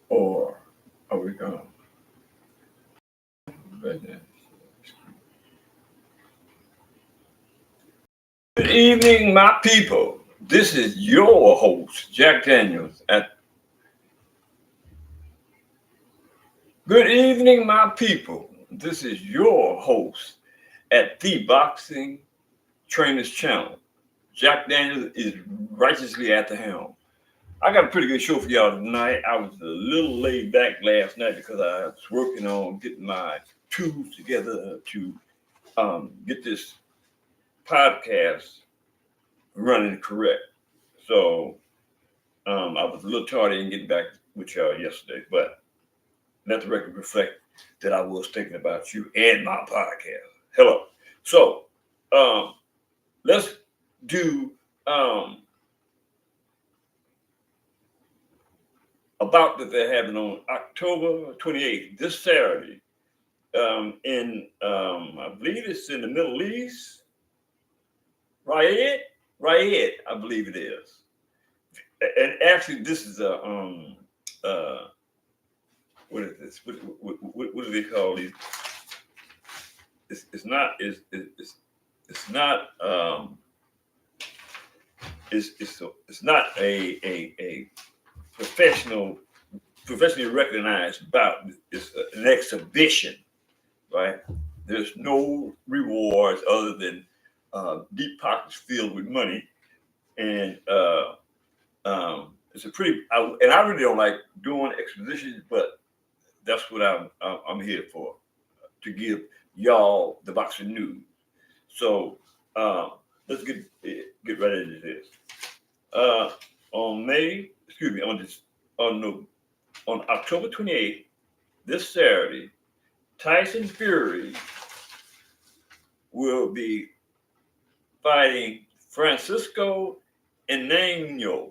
Or are we going? Good evening, my people. This is your host, Jack Daniels. Good evening, my people. This is your host at the Boxing Trainers Channel. Jack Daniels is righteously at the helm. I got a pretty good show for y'all tonight. I was a little laid back last night because I was working on getting my tools together to get this podcast running correct. So I was a little tardy in getting back with y'all yesterday, but let the record reflect that I was thinking about you and my podcast. Hello. So um, let's do about that they're having on October 28th, this Saturday, I believe it's in the Middle East. Riyadh, I believe it is. And actually, this is a uh, what is this? What do they call these? It's not it's not it's not a professionally recognized bout. It's an exhibition, right? There's no rewards other than deep pockets filled with money, and it's a pretty. And I really don't like doing expositions, but that's what I'm here for, to give y'all the boxing news. So let's get right into this. Uh, on May, excuse me, on this on no, on October 28th, this Saturday, Tyson Fury will be fighting Francisco Nganneu.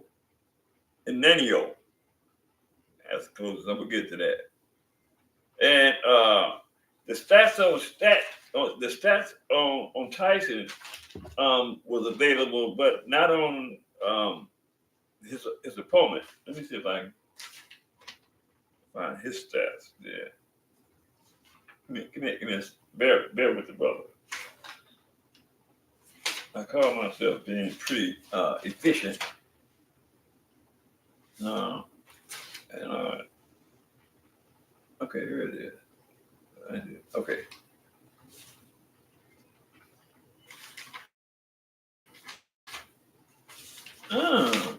Nganneu. As close as I'm gonna get to that. And the stats on Tyson was available, but not on his opponent. Let me see if I can find his stats there. Give me bear with the brother. I call myself being pretty efficient. No, and okay, here it is. Okay. Oh,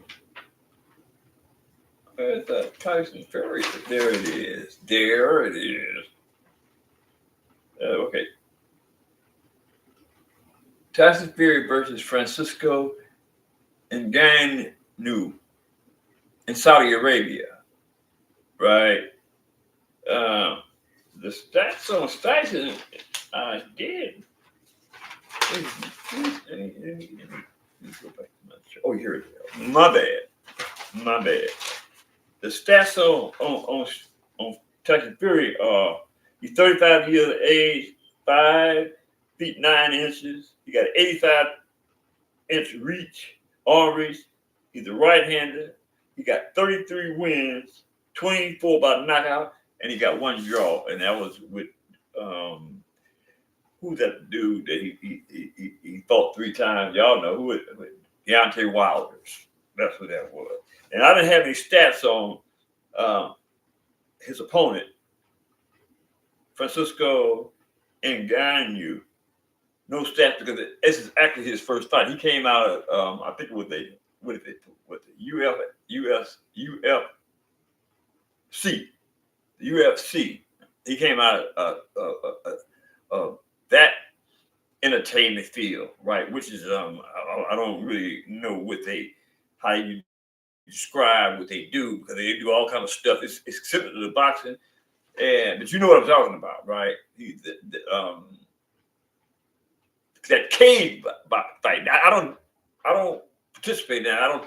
where's that Tyson Fury? There it is. There it is. Okay. Tyson Fury versus Francisco Nganneu in Saudi Arabia, right? Uh, the stats on Tyson, I did. Let me go back to my show. Oh, here it is. My bad. The stats on Tyson Fury are he's 35 years of age, 5 feet 9 inches. He got an 85-inch arm reach. He's a right-hander. He got 33 wins, 24 by knockout, and he got one draw, and that was with who's that dude that he fought 3 times? Y'all know who it was. Deontay Wilders. That's who that was. And I didn't have any stats on his opponent, Francisco Nganneu. No stats because this is actually his first fight. He came out of I think with the UFC. He came out of that entertainment field, right? Which is I don't really know how you describe what they do because they do all kind of stuff. It's similar to the boxing, but you know what I'm talking about, right? That cage fight. I don't participate in that. I don't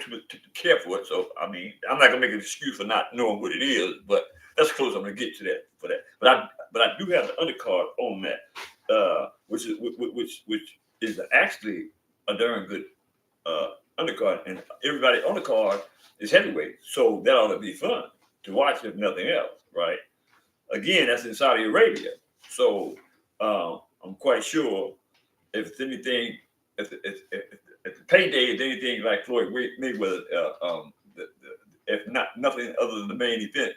care for it. So I mean, I'm not gonna make an excuse for not knowing what it is, but that's close. I'm gonna get to that for that. But I do have the undercard on that, which is actually a darn good undercard, and everybody on the card is heavyweight, so that ought to be fun. to watch, if nothing else, right? Again, that's in Saudi Arabia. So I'm quite sure if it's anything, if the payday is anything like Floyd Mayweather, if not nothing other than the main event,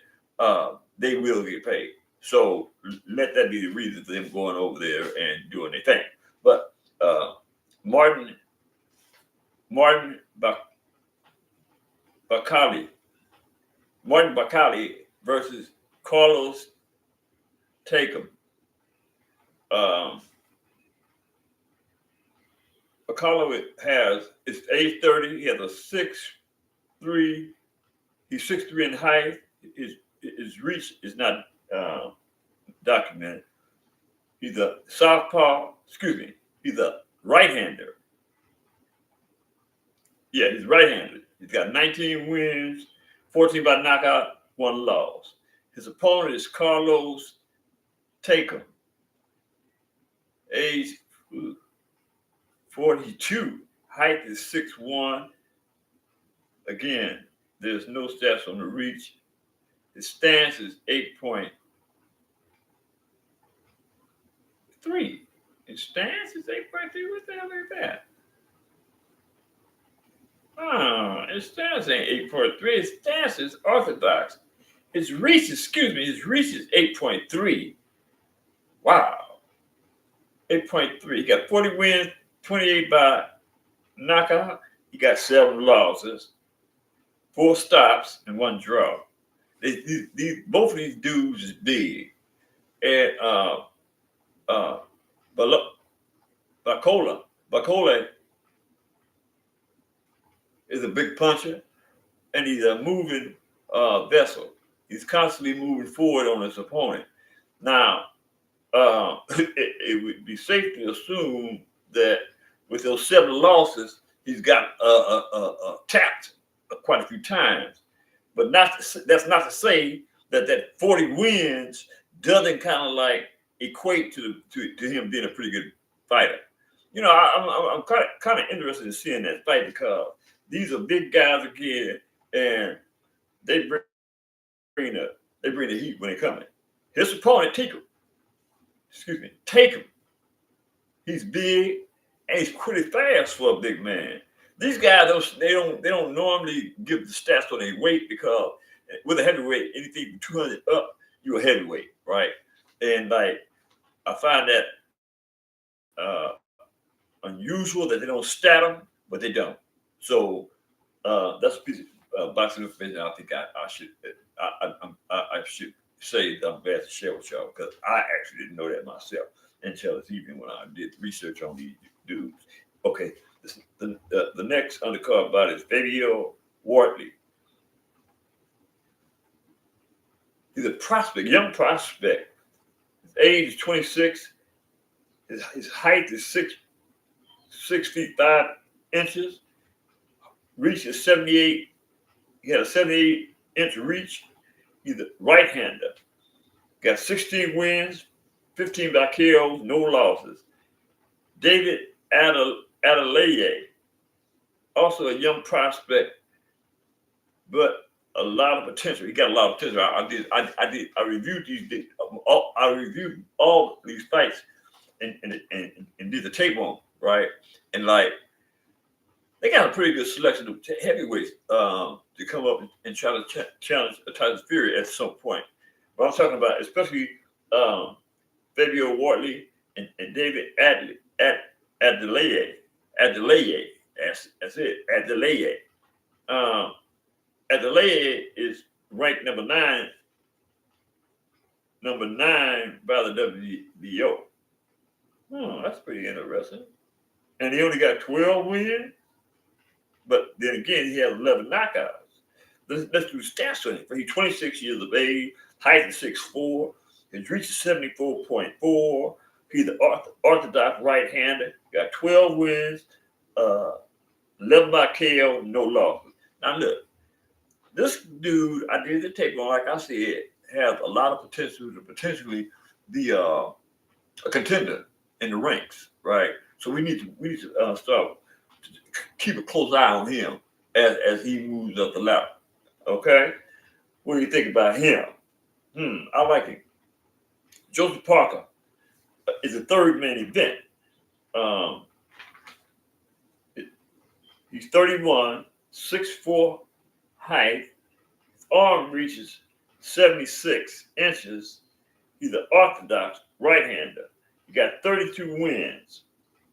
they will get paid. So let that be the reason for them going over there and doing their thing. But Martin Martin Bacali Martin Bacali versus Carlos Takem. Um, Bacali is age 30. He has a 6'3". He's 6'3" in height. His reach is not documented. He's a southpaw. Excuse me. He's a right-hander. Yeah, he's right-handed. He's got 19 wins, 14 by knockout, 1 loss. His opponent is Carlos Takem, age 42. Height is 6'1". Again, there's no stats on the reach. His stance is 8.3. His stance is 8.3. What the hell is that? His stance ain't 8.3. His stance is orthodox. His reach is 8.3. Wow. 8.3. He got 40 wins, 28 by knockout. He got 7 losses, 4 stops, and 1 draw. Both of these dudes is big. And Bacola is a big puncher, and he's a moving vessel. He's constantly moving forward on his opponent. Now, it would be safe to assume that with those 7 losses, he's got tapped quite a few times. But that's not to say that 40 wins doesn't kind of like equate to him being a pretty good fighter. You know, I'm kind of interested in seeing that fight because these are big guys again, and they bring the heat when they come in. His opponent, Takem. He's big and he's pretty fast for a big man. These guys don't normally give the stats on their weight because with a heavyweight, anything from 200 up, you're a heavyweight, right? And like I find that unusual that they don't stat them, but they don't. So that's a piece of boxing information I think I should say that I'm glad to share with y'all because I actually didn't know that myself until this evening when I did research on these dudes. Okay, the next undercard bout is Fabio Wortley. He's a prospect, young prospect. His age is 26. His height is 6 feet 5 inches. Reach is 78. He had a 78-inch reach. He's a right-hander. Got 16 wins, 15 by KO, no losses. David Adeleye, also a young prospect, but a lot of potential. He got a lot of potential. I reviewed I reviewed all these fights and did the tape on, right? And like they got a pretty good selection of heavyweights to come up and try to challenge Tyson Fury at some point. But I'm talking about especially Fabio Wortley and David Adeleye. That's it. Adeleye. Adeleye is ranked number 9 by the WBO. Oh, that's pretty interesting. And he only got 12 wins, but then again, he has 11 knockouts. Let's do stats on him. He's 26 years of age, height is 6'4", his reach is 74.4. He's an orthodox right-hander, got 12 wins, 11 by KO, no losses. Now look, this dude, I did the tape on, like I said, has a lot of potential to potentially be a contender in the ranks, right? So we need to start to keep a close eye on him as he moves up the ladder. Okay. What do you think about him? I like him. Joseph Parker is a third main event. Um, he's 31, 6'4" height. His arm reaches 76 inches. He's an orthodox right-hander. He got 32 wins.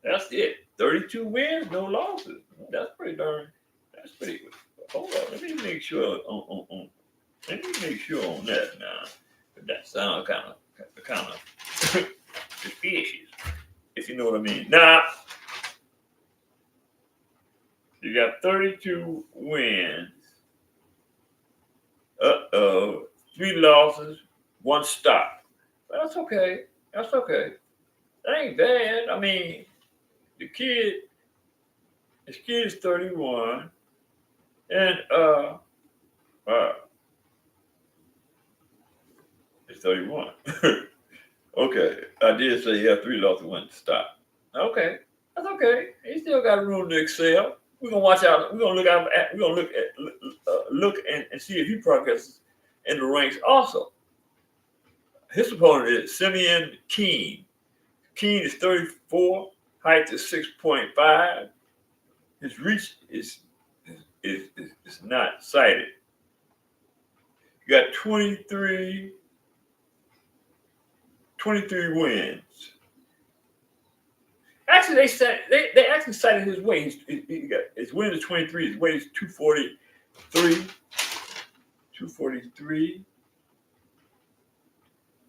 That's it. 32 wins, no losses. That's pretty darn. That's pretty good. Hold on. Let me make sure let me make sure on that now. But that sounds kind of suspicious, if you know what I mean. Now, you got 32 wins. 3 losses, 1 stop. That's okay. That's okay. That ain't bad. I mean, this kid is 31, and it's 31. Okay, I did say he had 3 losses, 1 stop. Okay, that's okay. He still got room to excel. We're gonna watch out. We're gonna look out. We're gonna look and see if he progresses in the ranks. Also, his opponent is Simeon Keene. Keene is 34. Height is 6.5. His reach is not cited. You got 23 wins. Actually, they actually cited his weight. His win is 23. His weight is 243. 243.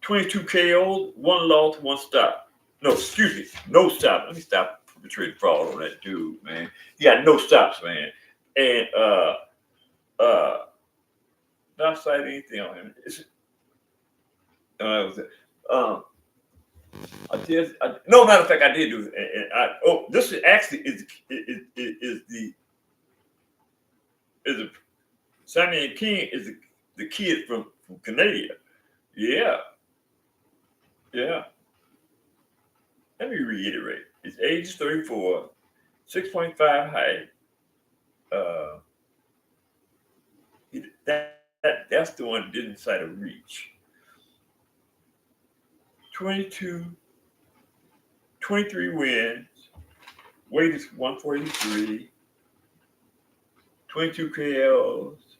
22 KOs, 1 loss, 1 stop. No, excuse me, no stop. Let me stop perpetrating fraud on that dude, man. He got no stops, man. And not citing anything on him. No, matter of fact, I did do it. This is actually the Samuel King is the kid from Nganneu. Yeah. Let me reiterate. His age is 34, 6.5 height. That's the one that didn't cite a reach. 23 wins. Weight is 143. 22 KOs.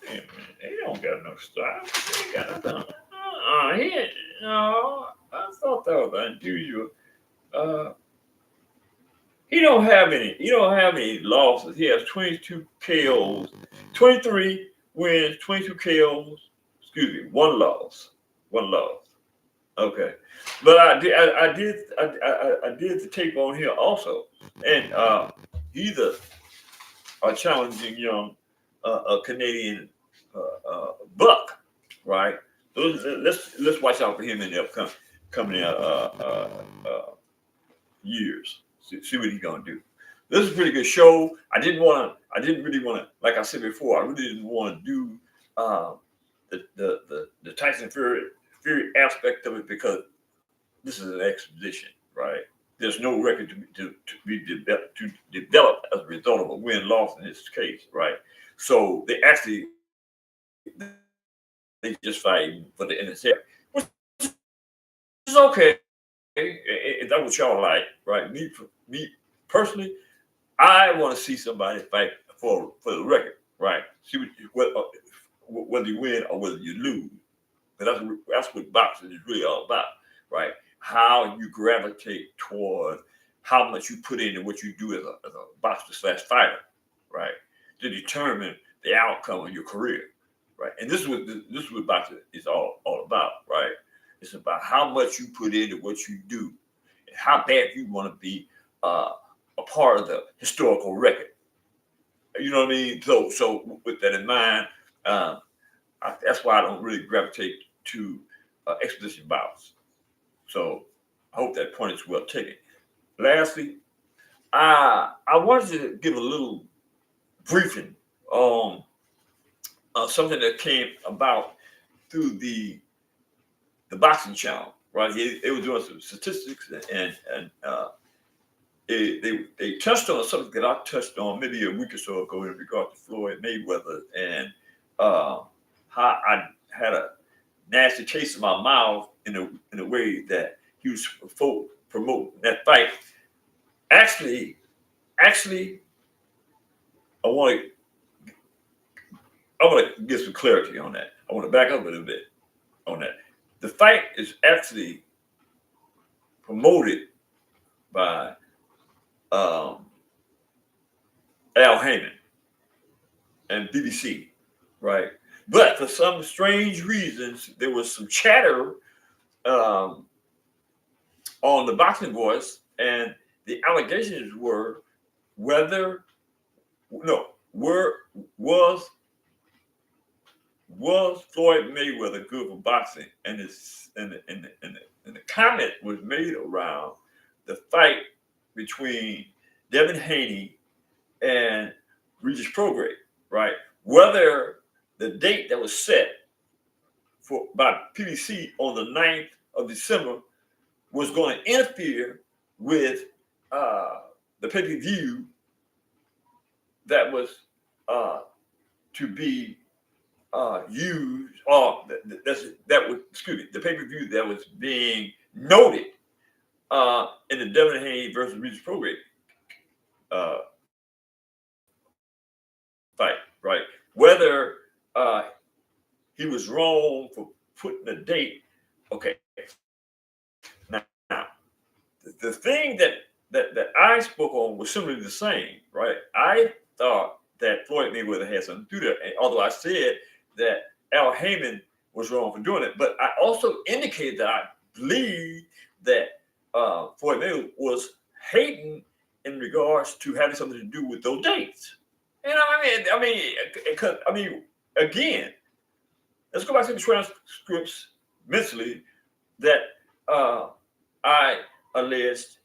Damn, man, they don't got no style. They ain't got nothing. No, I thought that was unusual. He don't have any losses. He has 22 KOs, 23 wins, 22 KOs. Excuse me, 1 loss. 1 loss. Okay, but I did the tape on here also, and he's a challenging young Canadian buck, right? So let's watch out for him in the upcoming years. See what he's gonna do. This is a pretty good show. I didn't really want to, like I said before, I really didn't want to do the Tyson Fury aspect of it because this is an exposition, right? There's no record to be developed as a result of a win-loss in this case, right? So they just fight for the NSA, which is okay. If that's what y'all like, right? Me personally, I want to see somebody fight for the record, right? See whether you win or whether you lose. But that's what boxing is really all about, right? How you gravitate toward how much you put into what you do as a boxer/fighter, right? To determine the outcome of your career, right? And this is what boxing is all about, right? It's about how much you put into what you do and how bad you want to be a part of the historical record. You know what I mean? So with that in mind, that's why I don't really gravitate to exposition bouts. So I hope that point is well taken. Lastly, I wanted to give a little briefing on something that came about through the boxing channel, right? They were doing some statistics and they touched on something that I touched on maybe a week or so ago in regard to Floyd Mayweather and how I had a nasty taste in my mouth in a way that he was promoting that fight. Actually, actually, I want to I want to get some clarity on that. I want to back up a little bit on that. The fight is actually promoted by um, Al Heyman and BBC, right? But for some strange reasons, there was some chatter um, on the Boxing Voice, and the allegations were whether no were was was Floyd Mayweather good for boxing, and the comment was made around the fight between Devin Haney and Regis Prograis, right? Whether the date that was set for by PBC on the 9th of December was going to interfere with the pay-per-view that was uh, to be used, or that was, excuse me, the pay-per-view that was being noted in the Devin Haney versus Regis Prograis uh, fight, right? Whether he was wrong for putting a date. Okay, now the thing that I spoke on was simply the same, right? I thought that Floyd Mayweather had something to do that, although I said that Al Heyman was wrong for doing it. But I also indicated that I believe that Floyd Mayweather was hating in regards to having something to do with those dates. You know, I mean, again, let's go back to the transcripts mentally that I alleged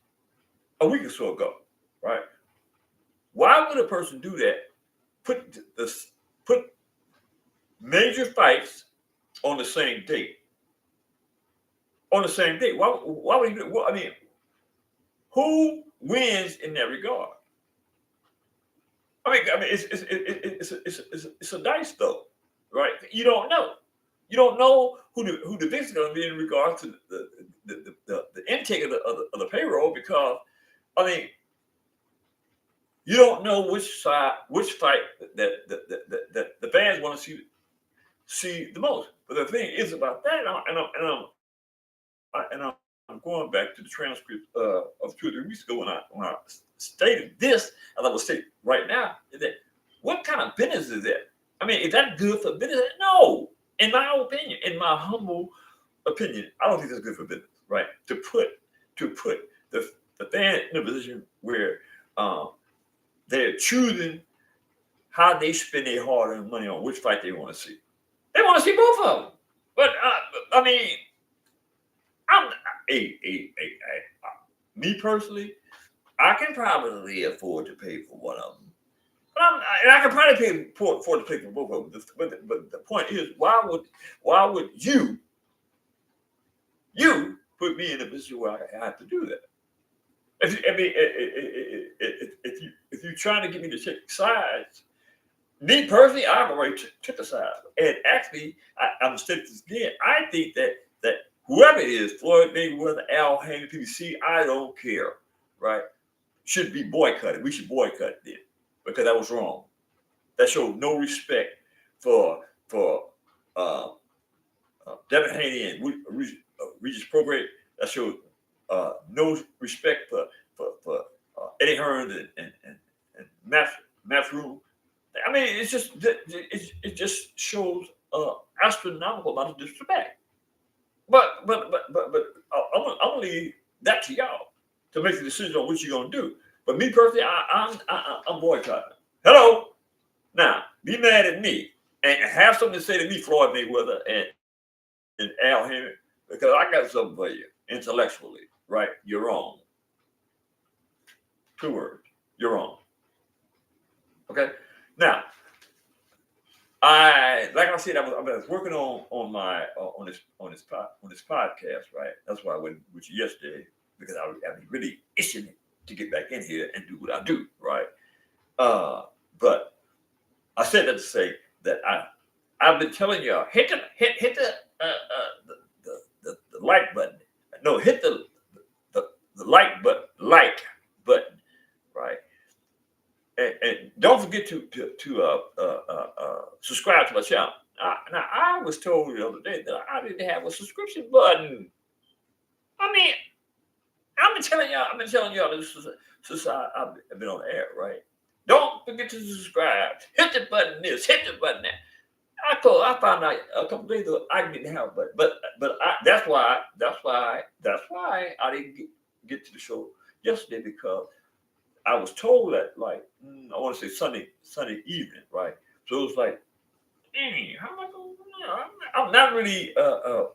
a week or so ago, right? Why would a person do that? Put major fights on the same date. On the same date. Why would you do it? Well, I mean, who wins in that regard? It's a dice though, right? You don't know. You don't know who the victim is going to be in regards to the intake of the payroll, because I mean, you don't know which fight that the fans want to see the most. But the thing is about that, and I'm going back to the transcript of 2 or 3 weeks ago when I stated this, and I will state right now, is that what kind of business is that? I mean, is that good for business? No, in my opinion, in my humble opinion, I don't think that's good for business, right? To put the fan in a position where they're choosing how they spend their hard-earned money on which fight they want to see. They want to see both of them. But I mean, I'm me personally, I can probably afford to pay for one of them. And I can probably afford to pay for both of them. But the point is, why would you put me in a position where I have to do that? If you're trying to get me to take sides, me personally, I've already took the side. And actually, I'm stating this again. I think that whoever it is, Floyd Mayweather, Al Heyman, PBC, I don't care, right? Should be boycotted. We should boycott it because that was wrong. That showed no respect for Devin Haney and Regis Prograis. That showed no respect for Eddie Hearn and Matthew. I mean, it just shows astronomical amount of disrespect. But I'm gonna leave that to y'all to make the decision on what you're gonna do. But me personally, I'm boycotting. Hello, now be mad at me and have something to say to me, Floyd Mayweather and Al Heyman, because I got something for you intellectually. Right? You're wrong. 2 words. You're wrong. Okay. Now, like I said, I was working on my on this podcast, right? That's why I went with you yesterday, because I was really itching to get back in here and do what I do, right? But I said that to say that I've been telling y'all, hit the like button. No, hit the like button, right? And don't forget to subscribe to my channel. Now, I was told the other day that I didn't have a subscription button. I mean, I've been telling y'all this since I've been on air, right? Don't forget to subscribe. Hit the button this, hit the button that. I found out a couple days ago I didn't have a button, but that's why I didn't get to the show yesterday, because I was told that, like, I want to say Sunday evening, right? So it was like, how am I going? I'm not really a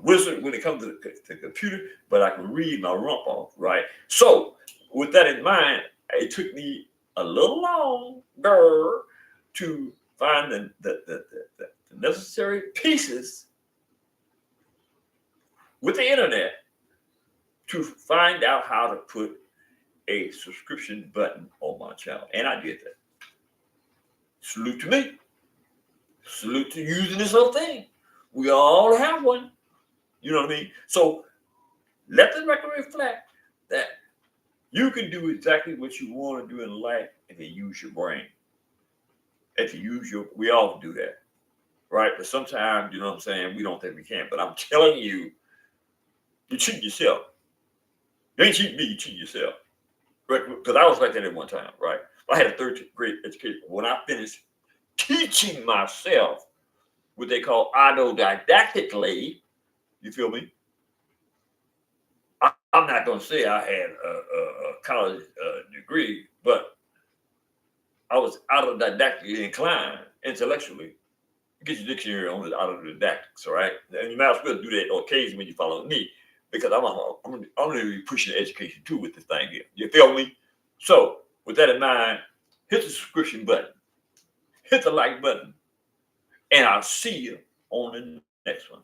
wizard when it comes to the computer, but I can read my rump off, right? So with that in mind, it took me a little longer to find the necessary pieces with the internet to find out how to put a subscription button on my channel. And I did that. Salute to me. Salute to using this whole thing. We all have one. You know what I mean? So let the record reflect that you can do exactly what you want to do in life if you use your brain. If you use we all do that. Right? But sometimes, you know what I'm saying, we don't think we can. But I'm telling you, you cheat yourself. You ain't cheating me, you cheat yourself. Right? Because I was like that at one time, right? I had a third grade education. When I finished teaching myself what they call autodidactically, you feel me? I'm not going to say I had a college degree, but I was autodidactically inclined intellectually. Get your dictionary on the autodidactics, all right? And you might as well do that on occasion when you follow me, because I'm going to be pushing education too with this thing here. You feel me? So with that in mind, hit the subscription button, hit the like button, and I'll see you on the next one.